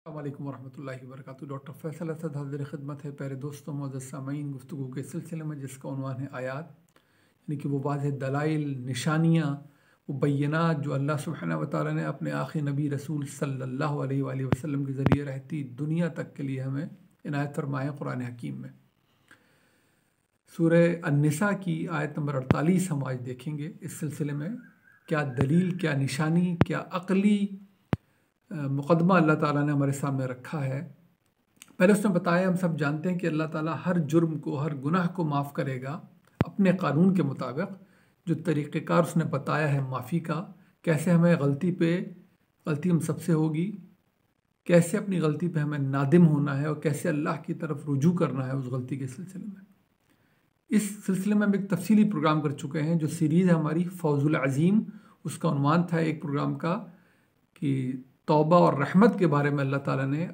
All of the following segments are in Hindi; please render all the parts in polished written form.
अस्सलामुअलैकुम वरहमतुल्लाहि वबरकातुहू। डॉक्टर फैसल असद हाज़िर खिदमत है। प्यारे दोस्तों, मोअज़्ज़ज़ सामीन, गुफ्तगू के सिलसिले में जिसका उन्वान है आयात, यानी कि वो वाज़ेह दलाइल, निशानियाँ, वो बैयनात जो अल्लाह सुब्हानहू व तआला ने अपने आखिरी नबी रसूल सल्लल्लाहु अलैहि वसल्लम के ज़रिए रहती दुनिया तक के लिए हमें इनायत फरमाए कुरान हकीम में। सूरह अन-निसा की आयत नंबर 48 हम आज देखेंगे। इस सिलसिले में क्या दलील, क्या निशानी, क्या अक़ली मुक़दमा अल्लाह ताला ने हमारे सामने रखा है। पहले उसने बताया, हम सब जानते हैं कि अल्लाह ताला हर जुर्म को, हर गुनाह को माफ़ करेगा अपने क़ानून के मुताबिक। जो तरीक़ेकार उसने बताया है माफ़ी का, कैसे हमें गलती हम सबसे होगी, कैसे अपनी गलती पे हमें नादिम होना है और कैसे अल्लाह की तरफ रुजू करना है उस गलती के सिलसिले में। इस सिलसिले में हम एक तफसीली प्रोग्राम कर चुके हैं। जो सीरीज़ है हमारी फ़ौज़ुल अज़ीम, उसका उन्वान था एक प्रोग्राम का कि तौबा और रहमत के बारे में अल्लाह ताला ने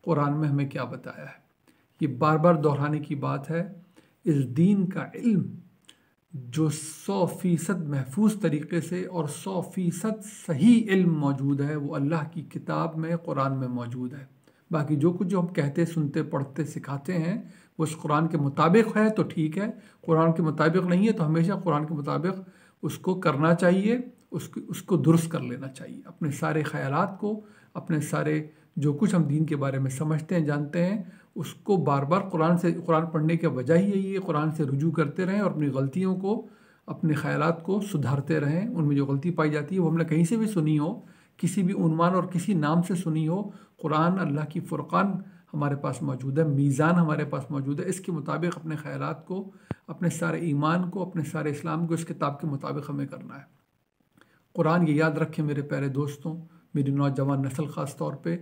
कुरान में हमें क्या बताया है। ये बार बार दोहराने की बात है। इस दीन का इल्म जो 100% महफूज तरीक़े से और 100% सही इल्म मौजूद है, वो अल्लाह की किताब में, कुरान में मौजूद है। बाकी जो कुछ जो हम कहते, सुनते, पढ़ते, सिखाते हैं, वो इस कुरान के मुताबिक है तो ठीक है, कुरान के मुताबिक नहीं है तो हमेशा कुरान के मुताबिक उसको करना चाहिए, उसको दुरुस्त कर लेना चाहिए। अपने सारे ख़यालात को, अपने सारे जो कुछ हम दीन के बारे में समझते हैं, जानते हैं, उसको बार बार कुरान पढ़ने की वजह ही यही है। कुरान से रुजू करते रहें और अपनी गलतियों को, अपने ख़यालात को सुधारते रहें। उनमें जो गलती पाई जाती है वो हमने कहीं से भी सुनी हो, किसी भी उन्वान और किसी नाम से सुनी हो, कुरान अल्लाह की फ़ुरक़ान हमारे पास मौजूद है, मीज़ान हमारे पास मौजूद है। इसके मुताबिक अपने ख़यालात को, अपने सारे ईमान को, अपने सारे इस्लाम को इस किताब के मुताबिक हमें करना है। कुरान, ये याद रखें मेरे प्यारे दोस्तों, मेरी नौजवान नस्ल ख़ास तौर पे,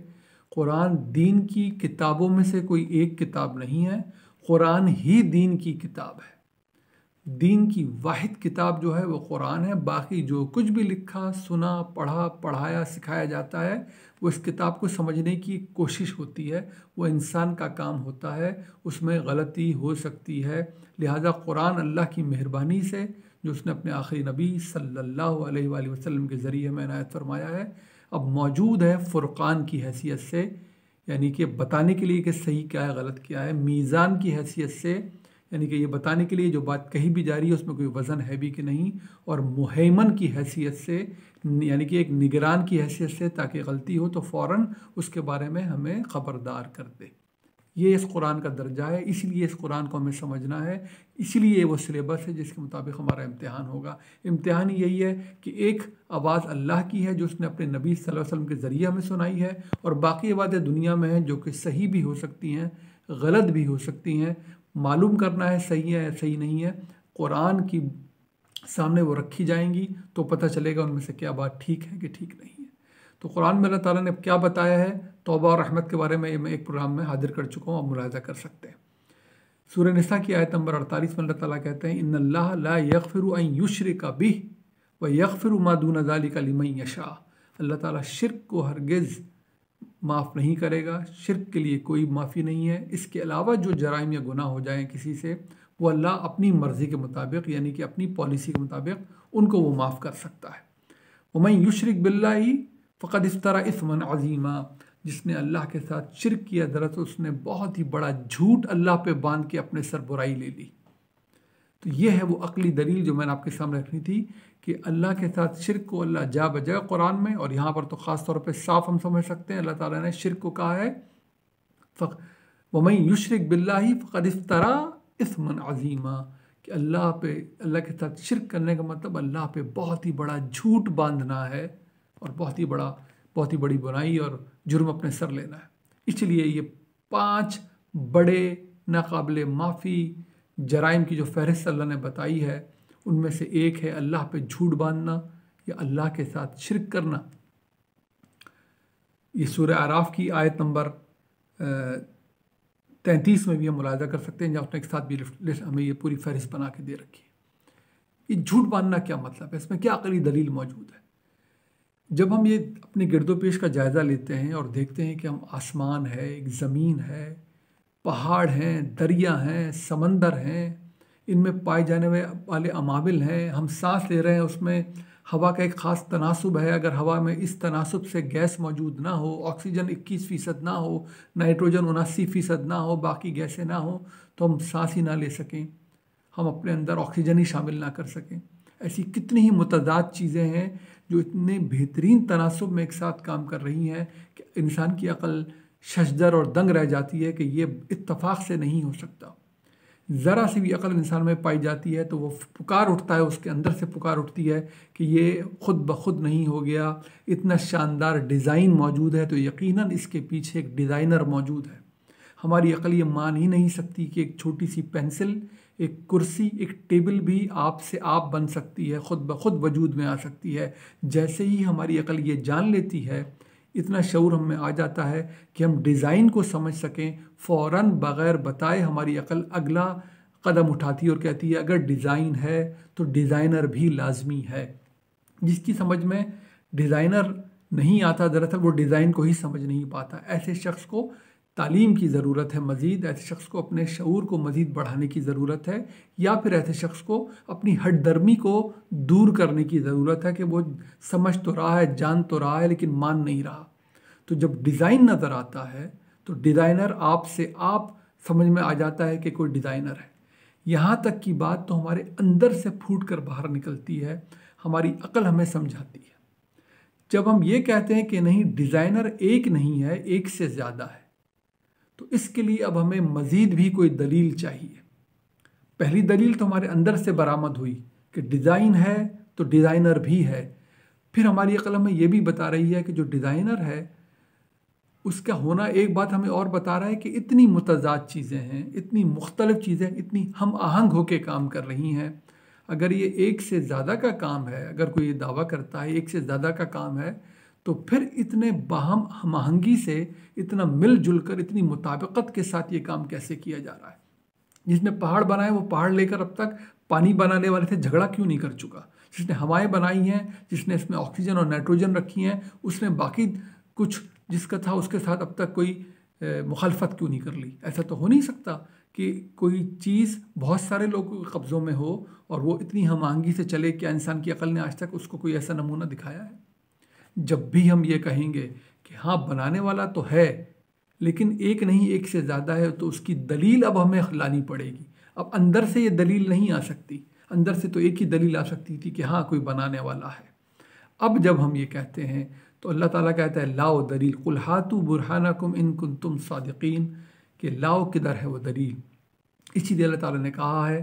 कुरान दीन की किताबों में से कोई एक किताब नहीं है। कुरान ही दीन की किताब है। दीन की वाहिद किताब जो है वो कुरान है। बाकी जो कुछ भी लिखा, सुना, पढ़ा, पढ़ाया, सिखाया जाता है, वो इस किताब को समझने की कोशिश होती है। वो इंसान का काम होता है, उसमें गलती हो सकती है। लिहाजा कुरान अल्लाह की मेहरबानी से, जो उसने अपने आखिरी नबी सल्लल्लाहु अलैहि वसल्लम के ज़रिए में इनायत फरमाया है, अब मौजूद है फ़ुरक़ान की हैसियत से, यानी कि बताने के लिए कि सही क्या है, गलत क्या है। मीज़ान की हैसियत से, यानी कि ये बताने के लिए जो बात कही भी जा रही है उसमें कोई वज़न है भी कि नहीं। और मुहैमन की हैसियत से, यानी कि एक निगरान की हैसियत से, ताकि गलती हो तो फ़ौरन उसके बारे में हमें ख़बरदार कर दे। ये इस कुरान का दर्जा है, इसलिए इस कुरान को हमें समझना है, इसलिए वो सिलेबस है जिसके मुताबिक हमारा इम्तिहान होगा। इम्तिहान यही है कि एक आवाज़ अल्लाह की है जो उसने अपने नबी सल्लल्लाहु अलैहि वसल्लम के ज़रिए हमें सुनाई है, और बाकी आवाज़ें दुनिया में हैं जो कि सही भी हो सकती हैं, गलत भी हो सकती हैं। मालूम करना है सही है या सही नहीं है, कुरान की सामने वो रखी जाएंगी तो पता चलेगा उनमें से क्या बात ठीक है कि ठीक नहीं है। तो कुरान में अल्लाह ताला ने क्या बताया है तौबा और रहमत के बारे में, मैं एक प्रोग्राम में हाजिर कर चुका हूँ, आप मुलाहिज़ा कर सकते हैं। सूरह निसा की आयत नंबर 48 में अल्लाह ताला कहते हैं, इन्नल्लाह ला यग़फ़िरु अन युश्रिका बिही व यग़फ़िरु मा दूना ज़ालिका लिमन यशा। अल्लाह ताला शिर्क को हरगिज़ माफ़ नहीं करेगा, शिर्क के लिए कोई माफ़ी नहीं है। इसके अलावा जो जराइम या गुनाह हो जाएँ किसी से, वो अल्लाह अपनी मर्ज़ी के मुताबिक, यानी कि अपनी पॉलिसी के मुताबिक उनको वो माफ़ कर सकता है। वमन युशरिक बिल्लाहि फ़क़द इफ़्तरा इस्मन अज़ीमा। जिसने अल्लाह के साथ शिर्क किया, दरअसल उसने बहुत ही बड़ा झूठ अल्लाह पे बांध के अपने सर बुराई ले ली। तो ये है वो अक़ली दलील जो मैंने आपके सामने रखनी थी कि अल्लाह के साथ शिर्क को अल्लाह जा बजाय कुरान में, और यहाँ पर तो ख़ास तौर पे साफ हम समझ सकते हैं, अल्लाह ताला ने शिर्क को कहा है वमन युशरिक बिल्लाहि फ़क़द इफ़्तरा इस्मन अज़ीमा, कि अल्लाह के साथ शिर्क करने का मतलब अल्लाह पे बहुत ही बड़ा झूठ बांधना है और बहुत ही बड़ी बुराई और जुर्म अपने सर लेना है। इसलिए ये 5 बड़े नाकाबिले माफ़ी जराइम की जो फहरिस्त अल्लाह ने बताई है, उनमें से एक है अल्लाह पे झूठ बांधना या अल्लाह के साथ शिर्क करना। ये सूरह आराफ की आयत नंबर 33 में भी हम मुलाहिज़ा कर सकते हैं, जहाँ उसने एक साथ भी लिस्ट हमें ये पूरी फहरिस्त बना के दे रखी है। ये झूठ बांधना क्या मतलब है, इसमें क्या अक़ली दलील मौजूद है। जब हम ये अपने गिरदोपेश का जायज़ा लेते हैं और देखते हैं कि हम आसमान है, एक ज़मीन है, पहाड़ हैं, दरिया हैं, समंदर हैं, इनमें पाए जाने वाले अमाबिल हैं, हम सांस ले रहे हैं, उसमें हवा का एक ख़ास तनासुब है। अगर हवा में इस तनासुब से गैस मौजूद ना हो, ऑक्सीजन 21% ना हो, नाइट्रोजन 79% ना हो, बाकी गैसें ना हो, तो हम सांस ही ना ले सकें, हम अपने अंदर ऑक्सीजन ही शामिल ना कर सकें। ऐसी कितनी ही मुतज़ाद चीज़ें हैं जो इतने बेहतरीन तनासुब में एक साथ काम कर रही हैं कि इंसान की अक़ल शशदर और दंग रह जाती है कि ये इत्तफाक़ से नहीं हो सकता। ज़रा सी भी अक़ल इंसान में पाई जाती है तो वो पुकार उठता है, उसके अंदर से पुकार उठती है कि ये ख़ुद ब खुद नहीं हो गया। इतना शानदार डिज़ाइन मौजूद है तो यकीनन इसके पीछे एक डिज़ाइनर मौजूद है। हमारी अक़ल ये मान ही नहीं सकती कि एक छोटी सी पेंसिल, एक कुर्सी, एक टेबल भी आप से आप बन सकती है, ख़ुद ब खुद वजूद में आ सकती है। जैसे ही हमारी अक़ल ये जान लेती है, इतना शऊर हम में आ जाता है कि हम डिज़ाइन को समझ सकें, फ़ौरन बग़ैर बताए हमारी अक़ल अगला कदम उठाती है और कहती है अगर डिज़ाइन है तो डिज़ाइनर भी लाजमी है। जिसकी समझ में डिज़ाइनर नहीं आता, दरअसल वो डिज़ाइन को ही समझ नहीं पाता। ऐसे शख्स को तालीम की ज़रूरत है मज़ीद, ऐसे शख्स को अपने शऊर को मज़ीद बढ़ाने की ज़रूरत है, या फिर ऐसे शख्स को अपनी हठधर्मी को दूर करने की ज़रूरत है कि वो समझ तो रहा है, जान तो रहा है, लेकिन मान नहीं रहा। तो जब डिज़ाइन नज़र आता है तो डिज़ाइनर आप से आप समझ में आ जाता है कि कोई डिज़ाइनर है। यहाँ तक की बात तो हमारे अंदर से फूट कर बाहर निकलती है, हमारी अक़ल हमें समझाती है। जब हम ये कहते हैं कि नहीं, डिज़ाइनर एक नहीं है, एक से ज़्यादा है, तो इसके लिए अब हमें मज़ीद भी कोई दलील चाहिए। पहली दलील तो हमारे अंदर से बरामद हुई कि डिज़ाइन है तो डिज़ाइनर भी है। फिर हमारी अक़ल हमें ये भी बता रही है कि जो डिज़ाइनर है उसका होना एक बात हमें और बता रहा है कि इतनी मुतज़ाद चीज़ें हैं, इतनी मुख्तलिफ़ चीज़ें इतनी हम आहंग होकर काम कर रही हैं। अगर ये एक से ज़्यादा का काम है, अगर कोई ये दावा करता है एक से ज़्यादा का काम है, तो फिर इतने बाहम हम आहंगी से, इतना मिलजुल कर, इतनी मुताबिकत के साथ ये काम कैसे किया जा रहा है। जिसने पहाड़ बनाए वो पहाड़ लेकर अब तक पानी बनाने वाले से झगड़ा क्यों नहीं कर चुका? जिसने हवाएं बनाई हैं, जिसने इसमें ऑक्सीजन और नाइट्रोजन रखी हैं, उसने बाकी कुछ जिसका था उसके साथ अब तक कोई मुखालफत क्यों नहीं कर ली? ऐसा तो हो नहीं सकता कि कोई चीज़ बहुत सारे लोगों के कब्ज़ों में हो और वो इतनी हम आहंगी से चले। क्या इंसान की अक़ल ने आज तक उसको कोई ऐसा नमूना दिखाया है? जब भी हम ये कहेंगे कि हाँ बनाने वाला तो है लेकिन एक नहीं, एक से ज़्यादा है, तो उसकी दलील अब हमें लानी पड़ेगी। अब अंदर से ये दलील नहीं आ सकती, अंदर से तो एक ही दलील आ सकती थी कि हाँ कोई बनाने वाला है। अब जब हम ये कहते हैं तो अल्लाह ताला कहता है लाओ दलील, कुल हातू बुरहानकुम इन कुंतुम सादिकीन, कि लाओ किधर है वो दलील। इसीलिए अल्लाह ताला ने कहा है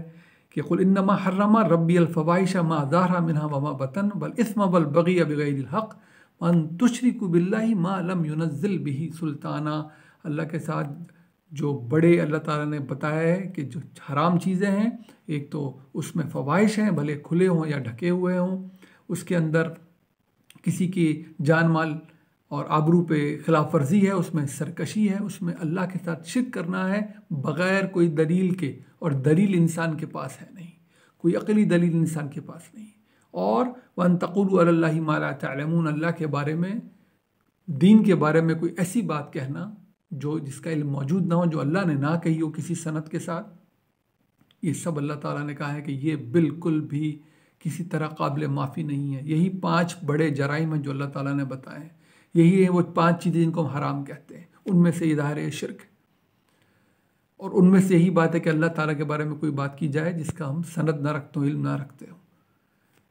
कि कुल इन्नमा हर्रमा रब्बी अल-फ़वाहिश मा ज़हरा मिन्हा व मा बतन वल इस्म वल बग़ी बिग़ैरिल हक़ वन तुशरिकु बिल्लाहि मा लम युनज़्ज़िल बिही सुल्ताना। अल्लाह के साथ जो बड़े अल्लाह ताला ने बताया है कि जो हराम चीज़ें हैं, एक तो उसमें फ़वाहिश हैं, भले खुले हों या ढके हुए हों, उसके अंदर किसी की जान माल और आबरू पे खिलाफ वर्जी है, उसमें सरकशी है, उसमें अल्लाह के साथ शिर्क करना है बग़ैर कोई दलील के, और दलील इंसान के पास है नहीं, कोई अक़ली दलील इंसान के पास नहीं। और वन तक़ूलू अलल्लाहि मा ला तअलमून, अल्लाह के बारे में, दीन के बारे में कोई ऐसी बात कहना जो जिसका इल्म मौजूद ना हो, जो अल्लाह ने ना कही हो किसी सनद के साथ, ये सब अल्लाह ताला ने कहा है कि ये बिल्कुल भी किसी तरह काबिल माफ़ी नहीं है। यही 5 बड़े जराइम हैं जो अल्लाह ताला ने बताए हैं, यही है वो 5 चीज़ें जिनको हम हराम कहते हैं। उनमें से इज़हार शिर्क है, और उनमें से यही बात है कि अल्लाह ताला के बारे में कोई बात की जाए जिसका हम सनद ना रखते हो, इल्म ना रखते हो।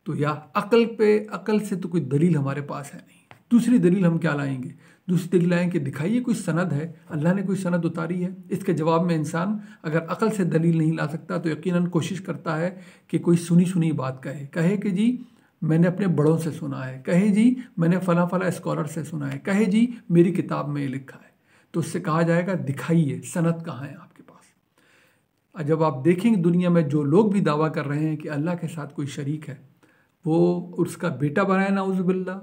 तो या अक़ल से तो कोई दलील हमारे पास है नहीं। दूसरी दलील हम क्या लाएंगे? दूसरी दलील आएँ कि दिखाइए कोई सनद है, अल्लाह ने कोई सनद उतारी है। इसके जवाब में इंसान अगर अक़ल से दलील नहीं ला सकता तो यकीनन कोशिश करता है कि कोई सुनी सुनी बात कहे कि जी मैंने अपने बड़ों से सुना है, कहे जी मैंने फ़ला फ़ला स्कॉलर से सुना है, कहे जी मेरी किताब में ये लिखा है। तो उससे कहा जाएगा दिखाइए सनद कहाँ है आपके पास। जब आप देखेंगे दुनिया में जो लोग भी दावा कर रहे हैं कि अल्लाह के साथ कोई शरीक है, वो उसका बेटा बनाए नाउज़ुबिल्लाह,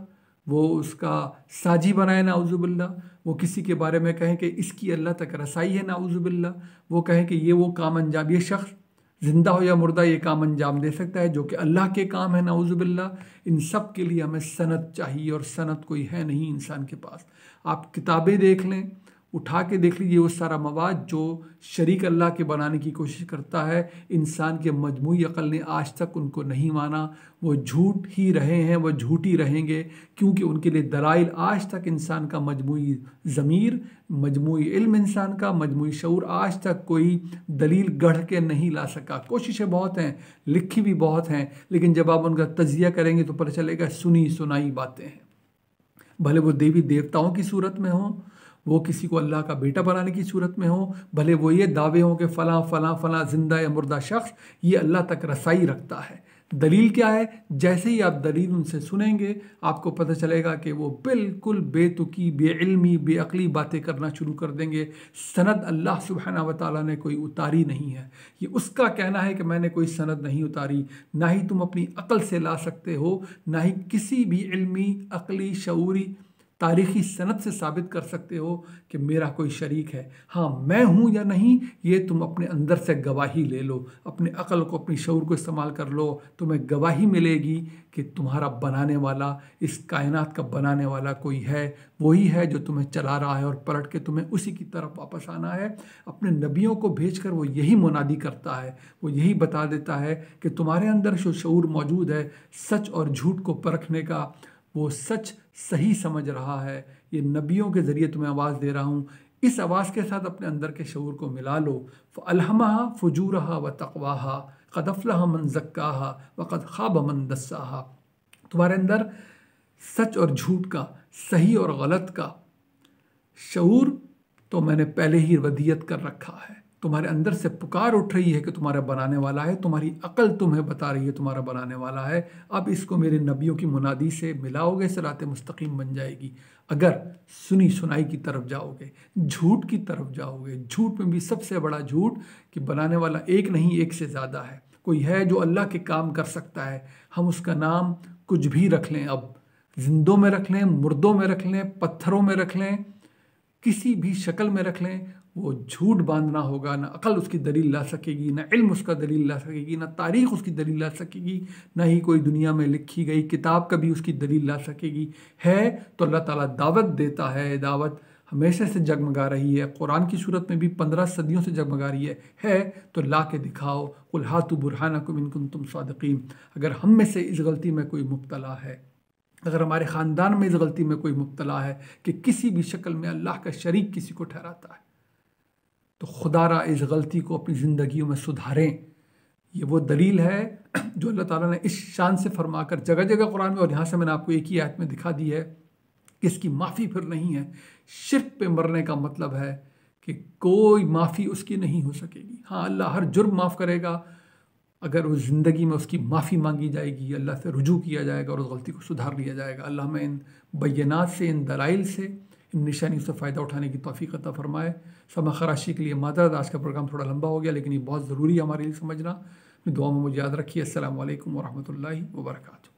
वो उसका साजी बनाए नाउज़ुबिल्लाह, वो किसी के बारे में कहें कि इसकी अल्लाह तक रसाई है नाउज़ुबिल्लाह, वो कहें कि ये वो काम अंजाम, ये शख्स ज़िंदा हो या मुर्दा ये काम अंजाम दे सकता है जो कि अल्लाह के काम है नाउज़ुबिल्लाह। इन सब के लिए हमें सनद चाहिए, और सनद कोई है नहीं इंसान के पास। आप किताबें देख लें, उठा के देख लीजिए वो सारा मवाद जो शरीक अल्लाह के बनाने की कोशिश करता है। इंसान के मजमूई अक़ल ने आज तक उनको नहीं माना। वो झूठ ही रहे हैं, वो झूठ ही रहेंगे, क्योंकि उनके लिए दलाइल आज तक इंसान का मजमूई ज़मीर, मजमूई इल्म, इंसान का मजमूई शऊर आज तक कोई दलील गढ़ के नहीं ला सका। कोशिशें बहुत हैं, लिखी भी बहुत हैं, लेकिन जब आप उनका तजिया करेंगे तो पता चलेगा सुनी सुनाई बातें हैं। भले वो देवी देवताओं की सूरत में हो, वो किसी को अल्लाह का बेटा बनाने की सूरत में हो, भले वो ये दावे हों कि फ़लाँ फ़लाँ फ़लाँ जिंदा या मुर्दा शख्स ये अल्लाह तक रसाई रखता है। दलील क्या है? जैसे ही आप दलील उनसे सुनेंगे आपको पता चलेगा कि वो बिल्कुल बेतुकी, बेइल्मी, बेअक्ली बातें करना शुरू कर देंगे। सनद अल्लाह सुब्हानहू व तआला ने कोई उतारी नहीं है। ये उसका कहना है कि मैंने कोई सनद नहीं उतारी। ना ही तुम अपनी अक्ल से ला सकते हो, ना ही किसी भी इल्मी, अक्ली, शऊरी, तारीख़ी सनद से साबित कर सकते हो कि मेरा कोई शरीक है। हाँ, मैं हूँ या नहीं ये तुम अपने अंदर से गवाही ले लो, अपने अक़ल को, अपनी शऊर को इस्तेमाल कर लो, तुम्हें गवाही मिलेगी कि तुम्हारा बनाने वाला, इस कायनात का बनाने वाला कोई है, वही है जो तुम्हें चला रहा है और पलट के तुम्हें उसी की तरफ वापस आना है। अपने नबियों को भेजकर वो यही मुनादी करता है, वो यही बता देता है कि तुम्हारे अंदर जो शऊर मौजूद है, सच और झूठ को परखने का, वो सच सही समझ रहा है। ये नबियों के ज़रिए तुम्हें आवाज़ दे रहा हूँ, इस आवाज़ के साथ अपने अंदर के शऊर को मिला लो। फ़अल्हमहा फ़ुजूरहा व तक़वाहा क़द अफ़लह मन ज़क्काहा व क़द ख़ाब मन दस्साहा। तुम्हारे अंदर सच और झूठ का, सही और गलत का शऊर तो मैंने पहले ही वदियत कर रखा है। तुम्हारे अंदर से पुकार उठ रही है कि तुम्हारा बनाने वाला है, तुम्हारी अकल तुम्हें बता रही है तुम्हारा बनाने वाला है। अब इसको मेरे नबियों की मुनादी से मिलाओगे, सिरात मुस्तकीम बन जाएगी। अगर सुनी सुनाई की तरफ जाओगे, झूठ की तरफ जाओगे, झूठ में भी सबसे बड़ा झूठ कि बनाने वाला एक नहीं, एक से ज़्यादा है। कोई है जो अल्लाह के काम कर सकता है, हम उसका नाम कुछ भी रख लें, अब जिंदों में रख लें, मुर्दों में रख लें, पत्थरों में रख लें, किसी भी शक्ल में रख लें, वो झूठ बांधना होगा। ना अकल उसकी दलील ला सकेगी, ना इल्म उसका दलील ला सकेगी, ना तारीख़ उसकी दलील ला सकेगी, ना ही कोई दुनिया में लिखी गई किताब कभी उसकी दलील ला सकेगी। है तो अल्लाह ताला दावत देता है, दावत हमेशा से जगमगा रही है, कुरान की सूरत में भी 15 सदियों से जगमगा रही है तो ला के दिखाओ। कुल हातु बुरहानकुम इन कुंतुम सादिकीन। अगर हम में से इस गलती में कोई मुब्तला है, अगर हमारे ख़ानदान में इस गलती में कोई मुब्तला है कि किसी भी शक्ल में अल्लाह का शरीक किसी को ठहराता है, तो खुदारा इस गलती को अपनी ज़िंदगियों में सुधारें। ये वो दलील है जो अल्लाह ताला ने इस शान से फरमाकर जगह जगह कुरान में, और यहाँ से मैंने आपको एक ही आयत में दिखा दी है कि इसकी माफ़ी फिर नहीं है। शिर्क पे मरने का मतलब है कि कोई माफ़ी उसकी नहीं हो सकेगी। हाँ, अल्लाह हर जुर्म माफ़ करेगा अगर उस ज़िंदगी में उसकी माफ़ी मांगी जाएगी, अल्लाह से रुजू किया जाएगा और उस गलती को सुधार लिया जाएगा। अल्लाह में इन बैनात से, इन दलाइल से, इन निशानियों से फ़ायदा उठाने की तौफ़ीक़ अता फ़रमाए। समा खराशी के लिए मादरत, आज का प्रोग्राम थोड़ा लंबा हो गया, लेकिन ये बहुत ज़रूरी है हमारे लिए समझना। दुआ में मुझे याद रखिए। अस्सलामु अलैकुम व रहमतुल्लाहि व बरकातुहू।